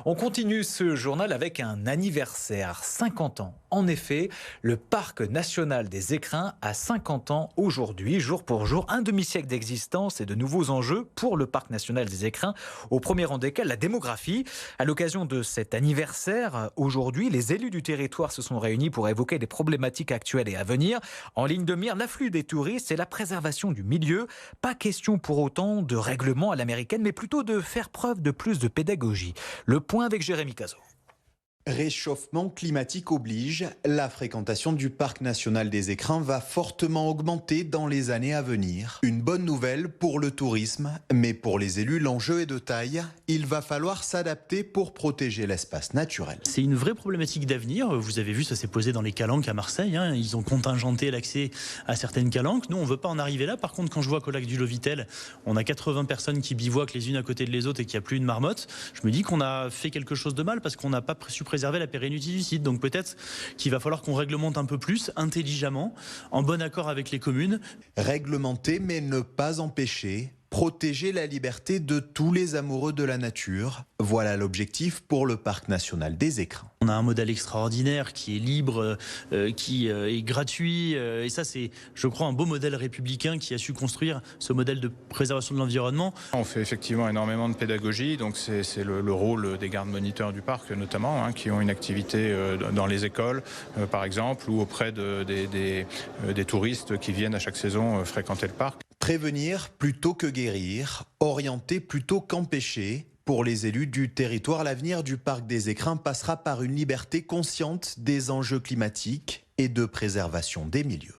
On continue ce journal avec un anniversaire, 50 ans. En effet, le parc national des Écrins a 50 ans aujourd'hui, jour pour jour, un demi-siècle d'existence et de nouveaux enjeux pour le parc national des Écrins, au premier rang desquels la démographie. À l'occasion de cet anniversaire, aujourd'hui, les élus du territoire se sont réunis pour évoquer les problématiques actuelles et à venir. En ligne de mire, l'afflux des touristes et la préservation du milieu. Pas question pour autant de règlement à l'américaine, mais plutôt de faire preuve de plus de pédagogie. Le point avec Jérémy Cazot. Réchauffement climatique oblige, la fréquentation du parc national des Écrins va fortement augmenter dans les années à venir. Une bonne nouvelle pour le tourisme, mais pour les élus, l'enjeu est de taille. Il va falloir s'adapter pour protéger l'espace naturel. C'est une vraie problématique d'avenir. Vous avez vu, ça s'est posé dans les calanques à Marseille. Ils ont contingenté l'accès à certaines calanques. Nous, on ne veut pas en arriver là. Par contre, quand je vois qu'au lac du Lovitel, on a 80 personnes qui bivouaquent les unes à côté de les autres et qu'il n'y a plus une marmotte, je me dis qu'on a fait quelque chose de mal parce qu'on n'a pas su préserver la pérennité du site. Donc peut-être qu'il va falloir qu'on réglemente un peu plus, intelligemment, en bon accord avec les communes. Réglementer, mais ne pas empêcher. Protéger la liberté de tous les amoureux de la nature. Voilà l'objectif pour le parc national des Écrins. On a un modèle extraordinaire qui est libre, qui est gratuit. Et ça, c'est, je crois, un beau modèle républicain qui a su construire ce modèle de préservation de l'environnement. On fait effectivement énormément de pédagogie. Donc c'est le rôle des gardes moniteurs du parc notamment, qui ont une activité dans les écoles, par exemple, ou auprès des touristes qui viennent à chaque saison fréquenter le parc. Prévenir plutôt que guérir, orienter plutôt qu'empêcher. Pour les élus du territoire, l'avenir du parc des Écrins passera par une liberté consciente des enjeux climatiques et de préservation des milieux.